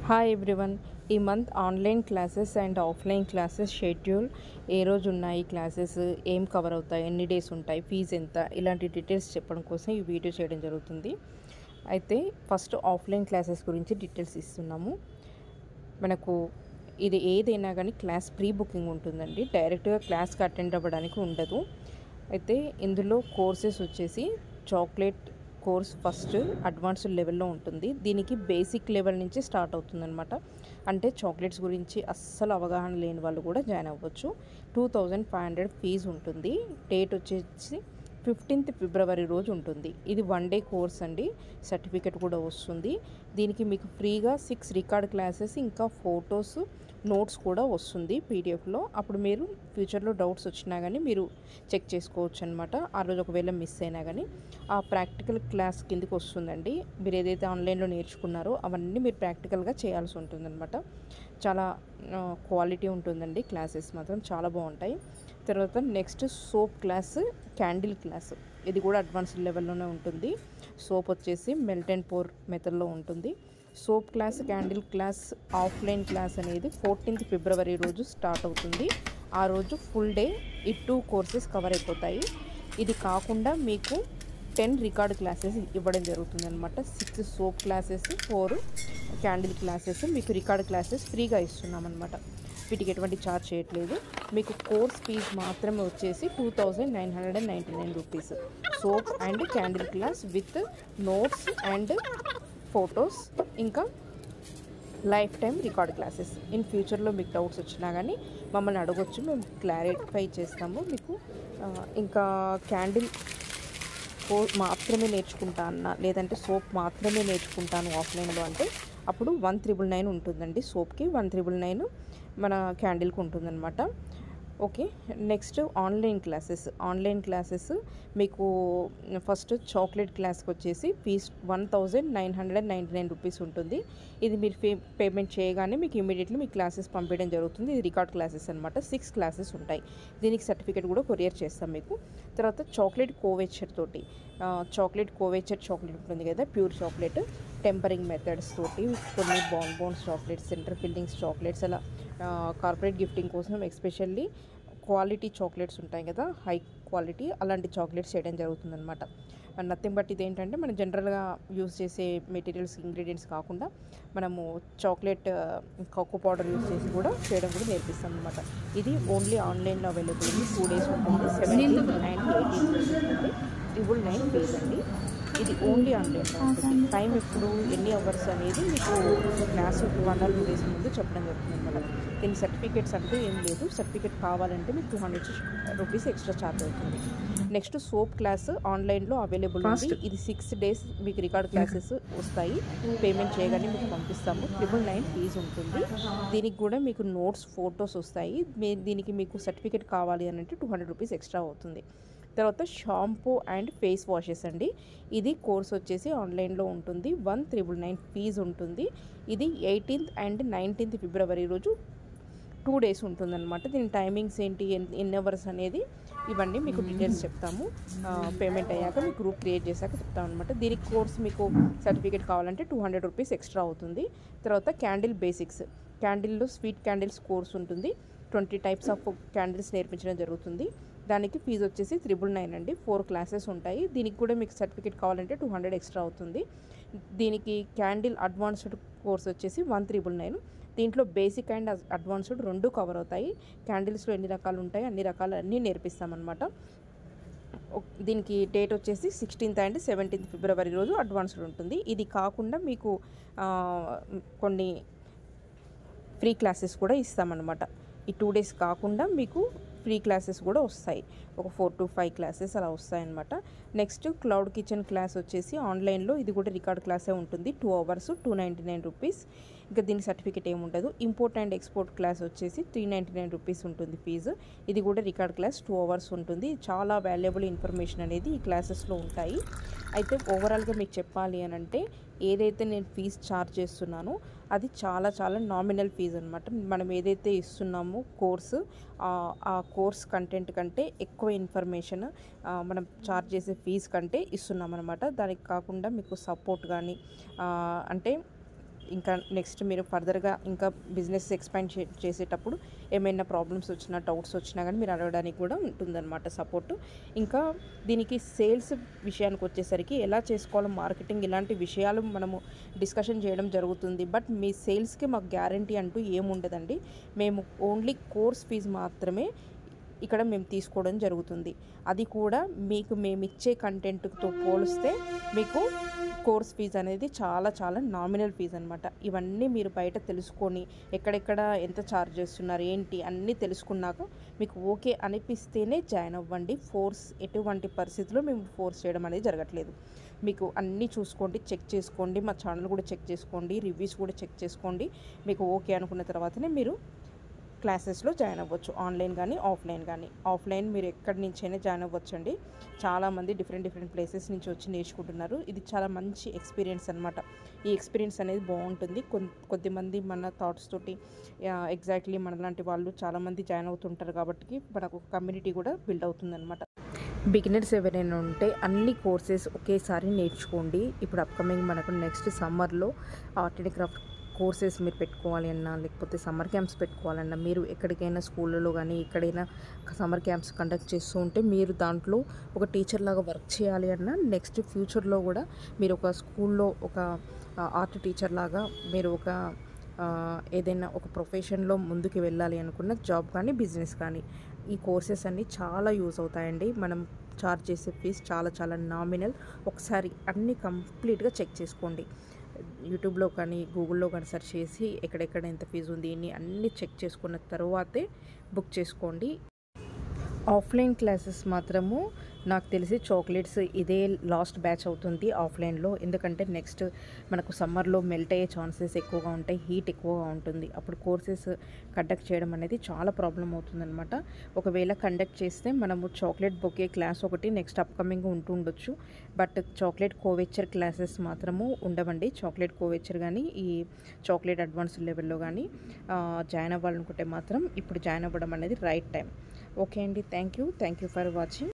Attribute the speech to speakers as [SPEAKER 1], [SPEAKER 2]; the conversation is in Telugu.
[SPEAKER 1] Hi everyone. ఈ month online classes and offline classes schedule ఏ రోజు ఉన్నాయి, క్లాసెస్ ఏం కవర్ అవుతాయి, ఎన్ని డేస్ ఉంటాయి, ఫీజు ఎంత, ఇలాంటి డీటెయిల్స్ చెప్పడం కోసం ఈ వీడియో చేయడం జరుగుతుంది. అయితే ఫస్ట్ ఆఫ్లైన్ క్లాసెస్ గురించి డీటెయిల్స్ ఇస్తున్నాము. మనకు ఇది ఏదైనా కానీ క్లాస్ ప్రీ బుకింగ్ ఉంటుందండి. డైరెక్ట్గా క్లాస్కి అటెండ్ అవ్వడానికి ఉండదు. అయితే ఇందులో కోర్సెస్ వచ్చేసి చాక్లెట్ కోర్స్ ఫస్ట్ అడ్వాన్స్డ్ లెవెల్లో ఉంటుంది. దీనికి బేసిక్ లెవెల్ నుంచి స్టార్ట్ అవుతుందన్నమాట. అంటే చాక్లెట్స్ గురించి అస్సలు అవగాహన లేని వాళ్ళు కూడా జాయిన్ అవ్వచ్చు. 2500 ఫీజు ఉంటుంది. డేట్ వచ్చేసి 15th ఫిబ్రవరి రోజు ఉంటుంది. ఇది 1 డే కోర్స్ అండి. సర్టిఫికెట్ కూడా వస్తుంది. దీనికి మీకు ఫ్రీగా 6 రికార్డ్ క్లాసెస్ ఇంకా ఫొటోస్ నోట్స్ కూడా వస్తుంది పీడిఎఫ్లో. అప్పుడు మీరు ఫ్యూచర్లో డౌట్స్ వచ్చినా కానీ మీరు చెక్ చేసుకోవచ్చు అనమాట. ఆ రోజు ఒకవేళ మిస్ అయినా కానీ ఆ ప్రాక్టికల్ క్లాస్ కిందకి వస్తుందండి. మీరు ఏదైతే ఆన్లైన్లో నేర్చుకున్నారో అవన్నీ మీరు ప్రాక్టికల్గా చేయాల్సి ఉంటుందన్నమాట. చాలా క్వాలిటీ ఉంటుందండి. క్లాసెస్ మాత్రం చాలా బాగుంటాయి. తర్వాత next soap class, candle class. ఇది కూడా అడ్వాన్స్డ్ లెవెల్లోనే ఉంటుంది. సోప్ వచ్చేసి మెల్ట్ అండ్ పోర్ మెథడ్లో ఉంటుంది. Soap class, candle class, offline class అనేది 14th ఫిబ్రవరి రోజు స్టార్ట్ అవుతుంది. ఆ రోజు ఫుల్ డే ఈ 2 కోర్సెస్ కవర్ అయిపోతాయి. ఇది కాకుండా మీకు 10 రికార్డ్ క్లాసెస్ ఇవ్వడం జరుగుతుంది అనమాట. 6 సోప్ క్లాసెస్, 4 క్యాండిల్ క్లాసెస్, మీకు రికార్డ్ క్లాసెస్ ఫ్రీగా ఇస్తున్నాం అనమాట. వీటికి ఎటువంటి ఛార్జ్ చేయట్లేదు. మీకు కోర్స్ ఫీజు మాత్రమే వచ్చేసి 2999 rupees. Soap and candle class with notes and photos, ఇంకా life time record classes. In ఫ్యూచర్లో మీకు డౌట్స్ వచ్చినా కానీ మమ్మల్ని అడగొచ్చు, మేము క్లారిఫై చేస్తాము మీకు. ఇంకా క్యాండిల్ మాత్రమే నేర్చుకుంటా అన్న, లేదంటే సోప్ మాత్రమే నేర్చుకుంటాను ఆఫ్లైన్లో అంటే అప్పుడు 1999 ఉంటుందండి సోప్కి, 1999 మన క్యాండిల్కి ఉంటుందన్నమాట. ఓకే, నెక్స్ట్ ఆన్లైన్ క్లాసెస్ మీకు ఫస్ట్ చాక్లెట్ క్లాస్కి వచ్చేసి ఫీజ్ 1999 రూపీస్ ఉంటుంది. ఇది మీరు పేమెంట్ చేయగానే మీకు ఇమీడియట్లీ మీ క్లాసెస్ పంపించడం జరుగుతుంది. ఇది రికార్డ్ క్లాసెస్ అనమాట. 6 క్లాసెస్ ఉంటాయి. దీనికి సర్టిఫికేట్ కూడా కొరియర్ చేస్తాం మీకు. తర్వాత చాక్లెట్ కోవేచర్ తోటి, చాక్లెట్ ఉంటుంది కదా, ప్యూర్ చాక్లెట్ టెంపరింగ్ మెథడ్స్ తోటి కొన్ని bones chocolates, centre fillings chocolates, అలా కార్పొరేట్ గిఫ్టింగ్ కోసం ఎస్పెషల్లీ క్వాలిటీ చాక్లెట్స్ ఉంటాయి కదా, హై క్వాలిటీ, అలాంటి చాక్లెట్స్ చేయడం జరుగుతుందన్నమాట. నథింగ్ బట్ ఇదేంటంటే మనం జనరల్గా యూస్ చేసే మెటీరియల్స్, ఇంగ్రీడియంట్స్ కాకుండా మనము చాక్లెట్ కోకో పౌడర్ యూస్ చేసి కూడా చేయడం కూడా నేర్పిస్తాం అనమాట. ఇది ఓన్లీ ఆన్లైన్లో అవైలబుల్ ఉంది. 2 days ఉంటుంది. 17th and 18th ఉంటుంది. 999 ఫీజ్ అండి. ఇది ఓన్లీ ఆన్లైన్లో ఉంటుంది. టైం ఎప్పుడు, ఎన్ని అవర్స్ అనేది మీకు క్లాస్ 1 or 2 days ముందు చెప్పడం జరుగుతుంది అనమాట. దీనికి సర్టిఫికేట్స్ అంటూ ఏం లేదు. సర్టిఫికేట్ కావాలంటే మీకు 200 రూపీస్ ఎక్స్ట్రా ఛార్జ్ అవుతుంది. నెక్స్ట్ సోప్ క్లాస్ ఆన్లైన్లో అవైలబుల్ ఉంది. ఇది 6 days మీకు రికార్డ్ క్లాసెస్ వస్తాయి. పేమెంట్ చేయగానే మీకు పంపిస్తాము. 999 ఫీజు ఉంటుంది. దీనికి కూడా మీకు నోట్స్, ఫొటోస్ వస్తాయి. దీనికి మీకు సర్టిఫికేట్ కావాలి అని అంటే 200 రూపీస్ ఎక్స్ట్రా అవుతుంది. తర్వాత షాంపూ అండ్ ఫేస్ వాషెస్ అండి. ఇది కోర్స్ వచ్చేసి ఆన్లైన్లో ఉంటుంది. 1999 ఫీజు ఉంటుంది. ఇది 18th and 19th ఫిబ్రవరి రోజు 2 days ఉంటుందన్నమాట. దీని టైమింగ్స్ ఏంటి, ఎన్ని అవర్స్ అనేది ఇవన్నీ మీకు డీటెయిల్స్ చెప్తాము. పేమెంట్ అయ్యాక మీకు గ్రూప్ క్రియేట్ చేశాక చెప్తాం అనమాట. దీనికి కోర్స్ మీకు సర్టిఫికేట్ కావాలంటే 200 రూపీస్ ఎక్స్ట్రా అవుతుంది. తర్వాత క్యాండిల్ బేసిక్స్, క్యాండిల్లో స్వీట్ క్యాండిల్స్ కోర్స్ ఉంటుంది. 20 types ఆఫ్ క్యాండిల్స్ నేర్పించడం జరుగుతుంది. దానికి ఫీజు వచ్చేసి 999 అండి. 4 క్లాసెస్ ఉంటాయి. దీనికి కూడా మీకు సర్టిఫికేట్ కావాలంటే 200 ఎక్స్ట్రా అవుతుంది. దీనికి క్యాండిల్ అడ్వాన్స్డ్ కోర్స్ వచ్చేసి 1999. దీంట్లో బేసిక్ అండ్ అడ్వాన్స్డ్ 2 కవర్ అవుతాయి. క్యాండిల్స్లో ఎన్ని రకాలు ఉంటాయి అన్ని రకాలు అన్నీ నేర్పిస్తామన్నమాట. దీనికి డేట్ వచ్చేసి 16th and 17th ఫిబ్రవరి రోజు అడ్వాన్స్డ్ ఉంటుంది. ఇది కాకుండా మీకు కొన్ని ఫ్రీ క్లాసెస్ కూడా ఇస్తామన్నమాట. ఈ 2 days కాకుండా మీకు ఫ్రీ క్లాసెస్ కూడా వస్తాయి. ఒక 4 to 5 క్లాసెస్ అలా వస్తాయన్నమాట. నెక్స్ట్ క్లౌడ్ కిచెన్ క్లాస్ వచ్చేసి ఆన్లైన్లో, ఇది కూడా రికార్డ్ క్లాసే ఉంటుంది. 2 hours 299 రూపీస్. ఇంకా దీనికి సర్టిఫికేట్ ఏముండదు. ఇంపోర్ట్ అండ్ ఎక్స్పోర్ట్ క్లాస్ వచ్చేసి 399 రూపీస్ ఉంటుంది ఫీజు. ఇది కూడా రికార్డ్ క్లాస్ 2 hours ఉంటుంది. చాలా వాల్యుబుల్ ఇన్ఫర్మేషన్ అనేది ఈ క్లాసెస్లో ఉంటాయి. అయితే ఓవరాల్గా మీకు చెప్పాలి అని అంటే ఏదైతే నేను ఫీజు ఛార్జ్ చేస్తున్నానో అది చాలా చాలా నామినల్ ఫీజు అనమాట. మనం ఏదైతే ఇస్తున్నామో కోర్సు, ఆ కోర్స్ కంటెంట్ కంటే ఎక్కువ ఇన్ఫర్మేషన్ మనం ఛార్జ్ చేసే ఫీజు కంటే ఇస్తున్నాం అనమాట. దానికి కాకుండా మీకు సపోర్ట్ కానీ అంటే ఇంకా నెక్స్ట్ మీరు ఫర్దర్గా ఇంకా బిజినెస్ ఎక్స్పాండ్ చేసేటప్పుడు ఏమైనా ప్రాబ్లమ్స్ వచ్చినా డౌట్స్ వచ్చినా కానీ మీరు అడగడానికి కూడా ఉంటుందన్నమాట సపోర్ట్. ఇంకా దీనికి సేల్స్ విషయానికి వచ్చేసరికి ఎలా చేసుకోవాలో మార్కెటింగ్ ఇలాంటి విషయాలు మనము డిస్కషన్ చేయడం జరుగుతుంది. బట్ మీ సేల్స్కి మాకు గ్యారంటీ అంటూ ఏముండదండి. మేము ఓన్లీ కోర్స్ ఫీజు మాత్రమే ఇక్కడ మేము తీసుకోవడం జరుగుతుంది. అది కూడా మీకు మేమిచ్చే కంటెంట్తో పోలిస్తే మీకు కోర్స్ ఫీజు అనేది చాలా చాలా నామినల్ ఫీజు అనమాట. ఇవన్నీ మీరు బయట తెలుసుకొని ఎక్కడెక్కడ ఎంత ఛార్జ్ చేస్తున్నారు ఏంటి అన్నీ తెలుసుకున్నాక మీకు ఓకే అనిపిస్తేనే జాయిన్ అవ్వండి. ఎటువంటి పరిస్థితుల్లో మేము ఫోర్స్ చేయడం అనేది జరగట్లేదు. మీకు అన్నీ చూసుకోండి, చెక్ చేసుకోండి, మా ఛానల్ కూడా చెక్ చేసుకోండి, రివ్యూస్ కూడా చెక్ చేసుకోండి. మీకు ఓకే అనుకున్న తర్వాతనే మీరు క్లాసెస్లో జాయిన్ అవ్వచ్చు. ఆన్లైన్ కానీ ఆఫ్లైన్ కానీ. ఆఫ్లైన్ మీరు ఎక్కడి నుంచైనా జాయిన్ అవ్వచ్చండి. చాలామంది డిఫరెంట్ ప్లేసెస్ నుంచి వచ్చి నేర్చుకుంటున్నారు. ఇది చాలా మంచి ఎక్స్పీరియన్స్ అనమాట. ఈ ఎక్స్పీరియన్స్ అనేది బాగుంటుంది. కొద్దిమంది మన థాట్స్ తోటి ఎగ్జాక్ట్లీ మనలాంటి వాళ్ళు చాలామంది జాయిన్ అవుతుంటారు కాబట్టి మనకు కమ్యూనిటీ కూడా బిల్డ్ అవుతుందన్నమాట. బిగినర్స్ ఎవరైనా ఉంటే అన్ని కోర్సెస్ ఒకేసారి నేర్చుకోండి. ఇప్పుడు అప్కమింగ్ మనకు నెక్స్ట్ సమ్మర్లో ఆర్ట్ అండ్ క్రాఫ్ట్ కోర్సెస్ మీరు పెట్టుకోవాలి అన్నా, లేకపోతే సమ్మర్ క్యాంప్స్ పెట్టుకోవాలన్నా, మీరు ఎక్కడికైనా స్కూళ్ళలో కానీ ఎక్కడైనా సమ్మర్ క్యాంప్స్ కండక్ట్ చేస్తూ ఉంటే మీరు దాంట్లో ఒక టీచర్ లాగా వర్క్ చేయాలి అన్నా, నెక్స్ట్ ఫ్యూచర్లో కూడా మీరు ఒక స్కూల్లో ఒక ఆర్ట్ టీచర్ లాగా మీరు ఒక ఏదైనా ఒక ప్రొఫెషన్లో ముందుకు వెళ్ళాలి అనుకున్న జాబ్ కానీ బిజినెస్ కానీ ఈ కోర్సెస్ అన్నీ చాలా యూజ్ అవుతాయండి. మనం ఛార్జ్ చేసే ఫీజ్ చాలా చాలా నామినల్. ఒకసారి అన్నీ కంప్లీట్గా చెక్ చేసుకోండి. యూట్యూబ్లో కానీ గూగుల్లో కానీ సెర్చ్ చేసి ఎక్కడెక్కడ ఎంత ఫీజు ఉంది అన్నీ చెక్ చేసుకున్న తర్వాతే బుక్ చేసుకోండి. ఆఫ్లైన్ క్లాసెస్ మాత్రము నాకు తెలిసి చాక్లెట్స్ ఇదే లాస్ట్ బ్యాచ్ అవుతుంది ఆఫ్లైన్లో. ఎందుకంటే నెక్స్ట్ మనకు సమ్మర్లో మెల్ట్ అయ్యే ఛాన్సెస్ ఎక్కువగా ఉంటాయి, హీట్ ఎక్కువగా ఉంటుంది. అప్పుడు కోర్సెస్ కండక్ట్ చేయడం అనేది చాలా ప్రాబ్లం అవుతుందన్నమాట. ఒకవేళ కండక్ట్ చేస్తే మనము చాక్లెట్ బొకే క్లాస్ ఒకటి నెక్స్ట్ అప్కమింగ్ ఉంటుండొచ్చు. బట్ చాక్లెట్ కోవెచ్చర్ క్లాసెస్ మాత్రము ఉండవండి. చాక్లెట్ కోవెచ్చర్ కానీ ఈ చాక్లెట్ అడ్వాన్స్ లెవెల్లో కానీ జాయిన్ అవ్వాలనుకుంటే మాత్రం ఇప్పుడు జాయిన్ అవ్వడం అనేది రైట్ టైం. ఓకే అండి, థ్యాంక్ యూ ఫర్ వాచింగ్.